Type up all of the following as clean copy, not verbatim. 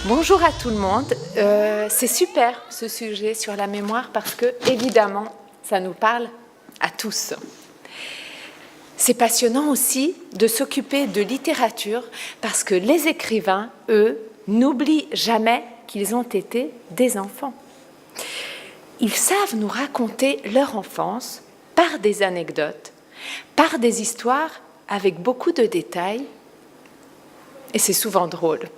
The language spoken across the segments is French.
Bonjour à tout le monde. C'est super ce sujet sur la mémoire parce que, évidemment, ça nous parle à tous. C'est passionnant aussi de s'occuper de littérature parce que les écrivains, eux, n'oublient jamais qu'ils ont été des enfants. Ils savent nous raconter leur enfance par des anecdotes, par des histoires avec beaucoup de détails, et c'est souvent drôle.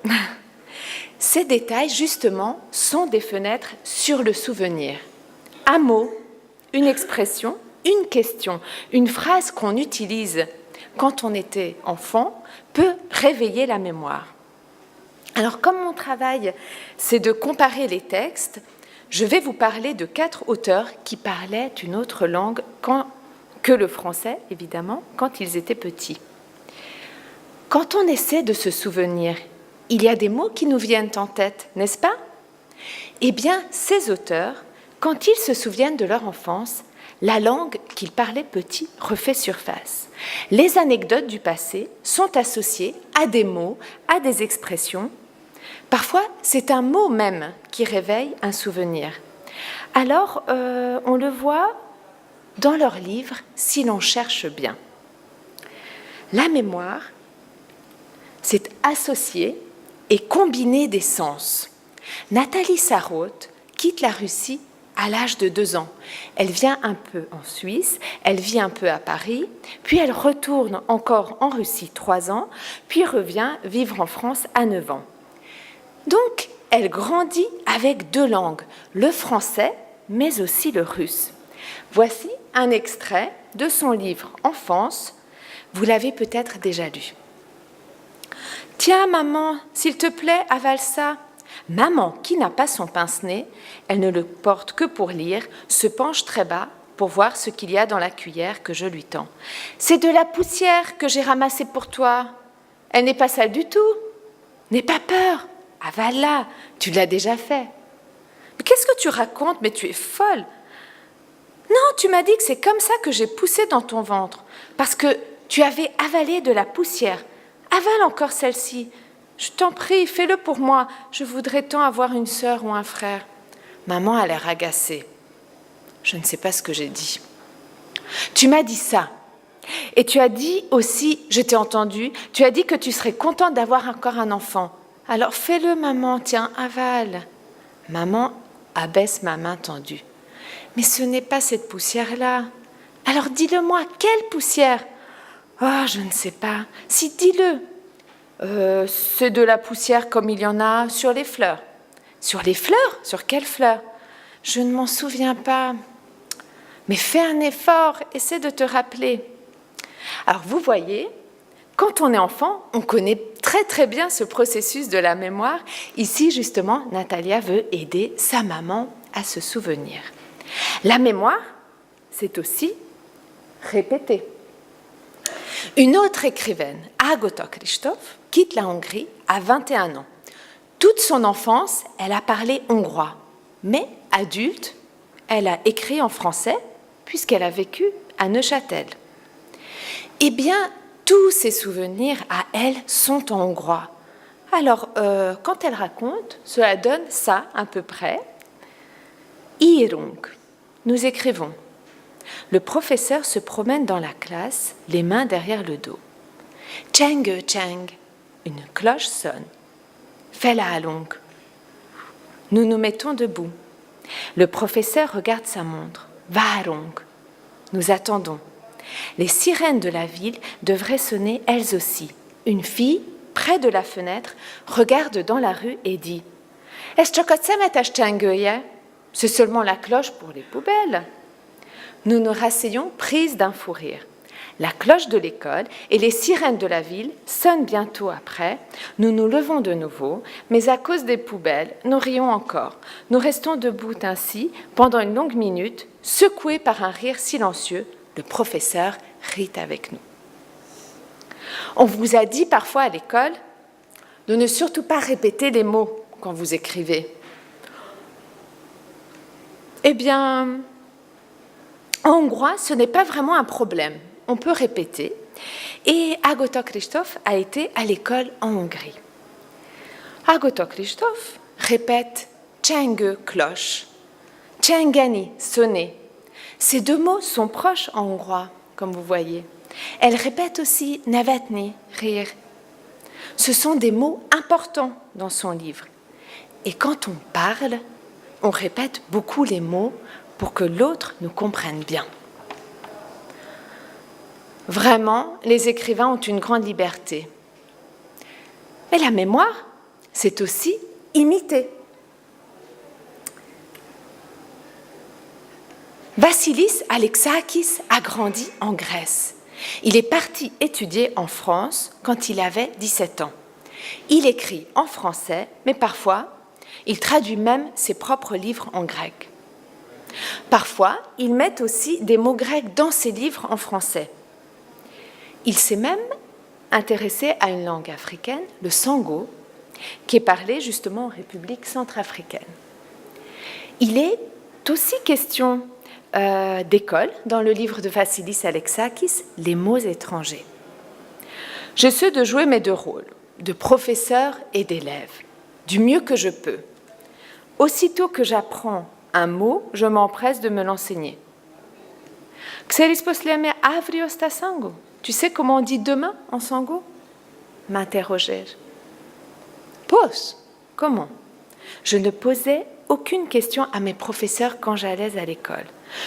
Ces détails, justement, sont des fenêtres sur le souvenir. Un mot, une expression, une question, une phrase qu'on utilise quand on était enfant peut réveiller la mémoire. Alors, comme mon travail, c'est de comparer les textes, je vais vous parler de 4 auteurs qui parlaient une autre langue que le français, évidemment, quand ils étaient petits. Quand on essaie de se souvenir, il y a des mots qui nous viennent en tête, n'est-ce pas? Eh bien, ces auteurs, quand ils se souviennent de leur enfance, la langue qu'ils parlaient petit refait surface. Les anecdotes du passé sont associées à des mots, à des expressions. Parfois, c'est un mot même qui réveille un souvenir. Alors, on le voit dans leurs livres si l'on cherche bien. La mémoire, c'est associé et combiner des sens. Nathalie Sarraute quitte la Russie à l'âge de 2 ans. Elle vient un peu en Suisse, elle vit un peu à Paris, puis elle retourne encore en Russie 3 ans, puis revient vivre en France à 9 ans. Donc, elle grandit avec 2 langues, le français, mais aussi le russe. Voici un extrait de son livre « Enfance ». Vous l'avez peut-être déjà lu. « Tiens, maman, s'il te plaît, avale ça. » Maman, qui n'a pas son pince-nez, elle ne le porte que pour lire, se penche très bas pour voir ce qu'il y a dans la cuillère que je lui tends. « C'est de la poussière que j'ai ramassée pour toi. Elle n'est pas sale du tout. N'aie pas peur. Avale-la, tu l'as déjà fait. »« Mais qu'est-ce que tu racontes? Mais tu es folle. »« Non, tu m'as dit que c'est comme ça que j'ai poussé dans ton ventre, parce que tu avais avalé de la poussière. Avale encore celle-ci. Je t'en prie, fais-le pour moi. Je voudrais tant avoir une sœur ou un frère. » Maman a l'air agacée. Je ne sais pas ce que j'ai dit. « Tu m'as dit ça. Et tu as dit aussi, je t'ai entendu, tu as dit que tu serais contente d'avoir encore un enfant. Alors fais-le, maman, tiens, avale. » Maman abaisse ma main tendue. « Mais ce n'est pas cette poussière-là. Alors dis-le-moi, quelle poussière? » « Oh, je ne sais pas. Si, dis-le. C'est de la poussière comme il y en a sur les fleurs. »« Sur les fleurs? Sur quelles fleurs? » ?»« Je ne m'en souviens pas. »« Mais fais un effort, essaie de te rappeler. » Alors vous voyez, quand on est enfant, on connaît très très bien ce processus de la mémoire. Ici, justement, Natalia veut aider sa maman à se souvenir. La mémoire, c'est aussi répéter. Une autre écrivaine, Agota Christoph, quitte la Hongrie à 21 ans. Toute son enfance, elle a parlé hongrois. Mais, adulte, elle a écrit en français puisqu'elle a vécu à Neuchâtel. Eh bien, tous ses souvenirs à elle sont en hongrois. Alors, quand elle raconte, cela donne ça à peu près. Írunk, nous écrivons. Le professeur se promène dans la classe, les mains derrière le dos. Cseng, cseng, une cloche sonne. Felállunk. Nous nous mettons debout. Le professeur regarde sa montre. Várunk. Nous attendons. Les sirènes de la ville devraient sonner elles aussi. Une fille, près de la fenêtre, regarde dans la rue et dit « Ez csak a szemetes csengője. C'est seulement la cloche pour les poubelles. » Nous nous rasseyons prises d'un fou rire. La cloche de l'école et les sirènes de la ville sonnent bientôt après. Nous nous levons de nouveau, mais à cause des poubelles, nous rions encore. Nous restons debout ainsi pendant une longue minute, secoués par un rire silencieux. Le professeur rit avec nous. On vous a dit parfois à l'école de ne surtout pas répéter les mots quand vous écrivez. Eh bien, en hongrois, ce n'est pas vraiment un problème. On peut répéter. Et Ágota Kristóf a été à l'école en Hongrie. Ágota Kristóf répète csengő cloche, csengeni sonner. Ces deux mots sont proches en hongrois, comme vous voyez. Elle répète aussi nevetni, rire. Ce sont des mots importants dans son livre. Et quand on parle, on répète beaucoup les mots pour que l'autre nous comprenne bien. Vraiment, les écrivains ont une grande liberté. Mais la mémoire, c'est aussi imiter. Vassilis Alexakis a grandi en Grèce. Il est parti étudier en France quand il avait 17 ans. Il écrit en français, mais parfois, il traduit même ses propres livres en grec. Parfois, il met aussi des mots grecs dans ses livres en français. Il s'est même intéressé à une langue africaine, le sango, qui est parlé justement en République centrafricaine. Il est aussi question d'école dans le livre de Vassilis Alexakis, Les mots étrangers. J'essaie de jouer mes deux rôles, de professeur et d'élève, du mieux que je peux. Aussitôt que j'apprends un mot, je m'empresse de me l'enseigner. Xeris posleme avrio sta sango. Tu sais comment on dit demain en sango? M'interrogeai-je. Pos, comment? Je ne posais aucune question à mes professeurs quand j'allais à l'école.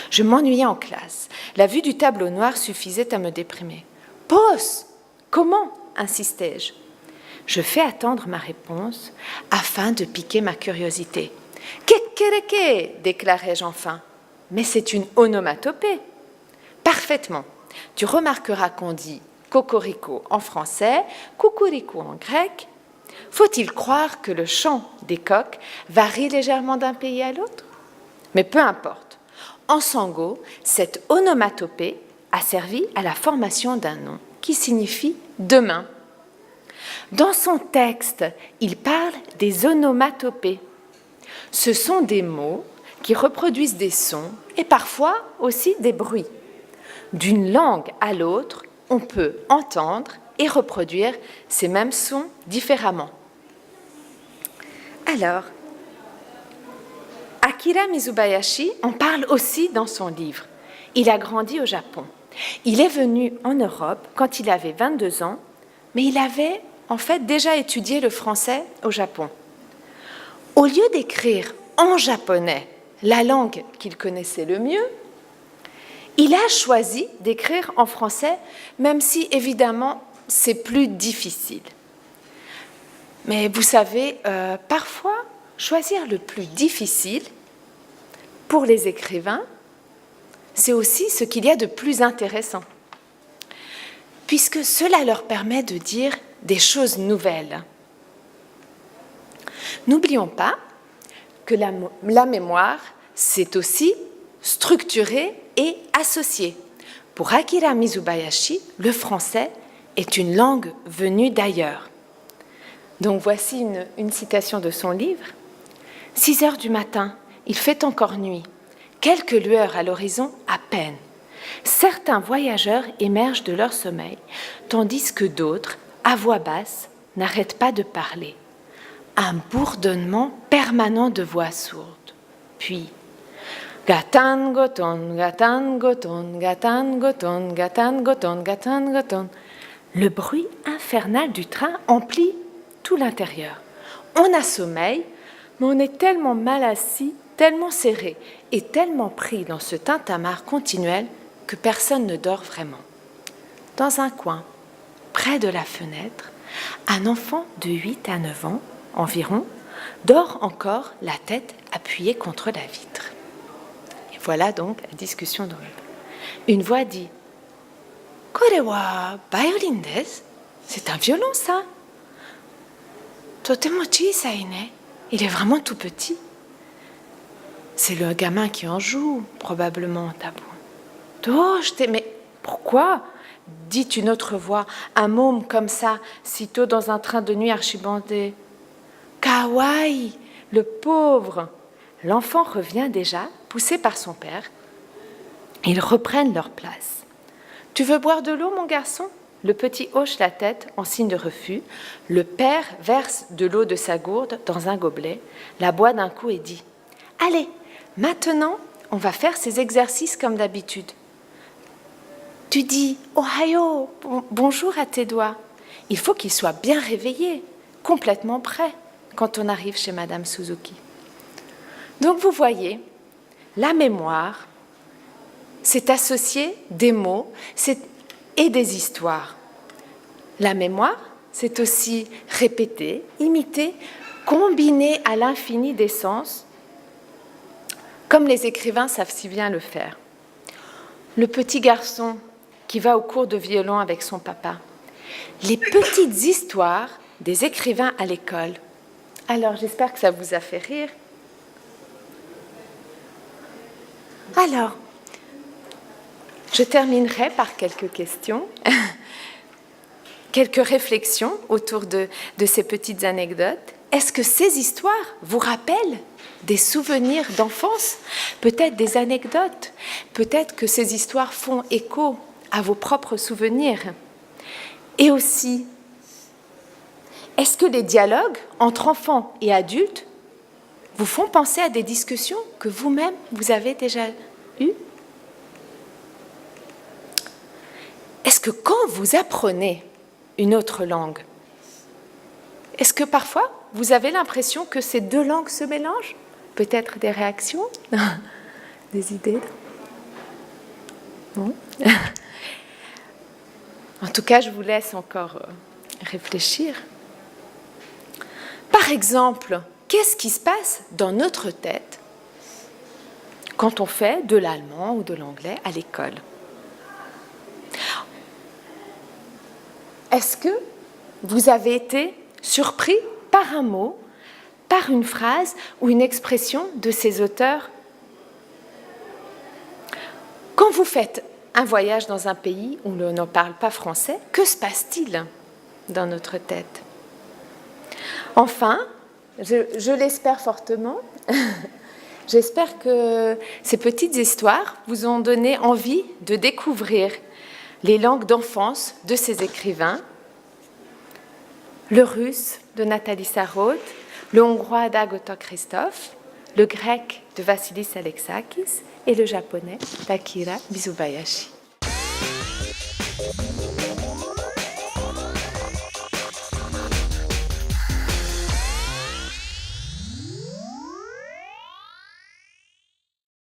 Je m'ennuyais en classe. La vue du tableau noir suffisait à me déprimer. Pos, comment? Insistai-je. Je fais attendre ma réponse afin de piquer ma curiosité. Kekereke, déclarai-je enfin. Mais c'est une onomatopée. Parfaitement. Tu remarqueras qu'on dit cocorico en français, coucourico en grec. Faut-il croire que le chant des coqs varie légèrement d'un pays à l'autre? Mais peu importe. En sango, cette onomatopée a servi à la formation d'un nom qui signifie demain. Dans son texte, il parle des onomatopées. Ce sont des mots qui reproduisent des sons et parfois aussi des bruits. D'une langue à l'autre, on peut entendre et reproduire ces mêmes sons différemment. Alors, Akira Mizubayashi en parle aussi dans son livre. Il a grandi au Japon. Il est venu en Europe quand il avait 22 ans, mais il avait en fait déjà étudié le français au Japon. Au lieu d'écrire en japonais, la langue qu'il connaissait le mieux, il a choisi d'écrire en français, même si évidemment c'est plus difficile. Mais vous savez, parfois, choisir le plus difficile pour les écrivains, c'est aussi ce qu'il y a de plus intéressant, puisque cela leur permet de dire des choses nouvelles. N'oublions pas que la mémoire, c'est aussi structuré et associé. Pour Akira Mizubayashi, le français est une langue venue d'ailleurs. Donc voici une citation de son livre. 6 heures du matin, il fait encore nuit. Quelques lueurs à l'horizon à peine. Certains voyageurs émergent de leur sommeil, tandis que d'autres, à voix basse, n'arrêtent pas de parler. Un bourdonnement permanent de voix sourdes. Puis, gatan goton, gatan goton, gatan goton, gatan goton, gatan goton. Le bruit infernal du train emplit tout l'intérieur. On a sommeil, mais on est tellement mal assis, tellement serré et tellement pris dans ce tintamarre continuel que personne ne dort vraiment. Dans un coin, près de la fenêtre, un enfant de 8 à 9 ans environ dort encore la tête appuyée contre la vitre. Et voilà donc la discussion dans le... Une voix dit « Kore wa violin desu ?» C'est un violon, ça. « Totemo chisai ne ?» Il est vraiment tout petit. C'est le gamin qui en joue, probablement, tabou. « Doshite, mais pourquoi ?» dit une autre voix, un môme comme ça, sitôt dans un train de nuit archibandé. « Kawaii, le pauvre !» l'enfant revient déjà, poussé par son père. Ils reprennent leur place. « Tu veux boire de l'eau, mon garçon ?» Le petit hoche la tête en signe de refus. Le père verse de l'eau de sa gourde dans un gobelet, la boit d'un coup et dit « Allez, maintenant, on va faire ces exercices comme d'habitude. Tu dis « Ohayo », bonjour à tes doigts. Il faut qu'ils soient bien réveillés, complètement prêts quand on arrive chez Madame Suzuki. Donc vous voyez, la mémoire, c'est associer des mots et des histoires. La mémoire, c'est aussi répéter, imiter, combiner à l'infini des sens, comme les écrivains savent si bien le faire. Le petit garçon qui va au cours de violon avec son papa. Les petites histoires des écrivains à l'école. Alors, j'espère que ça vous a fait rire. Alors, je terminerai par quelques questions, quelques réflexions autour de ces petites anecdotes. Est-ce que ces histoires vous rappellent des souvenirs d'enfance, peut-être des anecdotes, peut-être que ces histoires font écho à vos propres souvenirs? Et aussi, est-ce que les dialogues entre enfants et adultes vous font penser à des discussions que vous-même, vous avez déjà eues? Est-ce que quand vous apprenez une autre langue, est-ce que parfois vous avez l'impression que ces deux langues se mélangent? Peut-être des réactions, des idées? Bon. En tout cas, je vous laisse encore réfléchir. Par exemple, qu'est-ce qui se passe dans notre tête quand on fait de l'allemand ou de l'anglais à l'école? Est-ce que vous avez été surpris par un mot, par une phrase ou une expression de ces auteurs? Quand vous faites un voyage dans un pays où l'on ne parle pas français, que se passe-t-il dans notre tête? Enfin, je l'espère fortement, j'espère que ces petites histoires vous ont donné envie de découvrir les langues d'enfance de ces écrivains, le russe de Nathalie Sarraute, le hongrois d'Agota Christophe, le grec de Vassilis Alexakis et le japonais d'Akira Mizubayashi.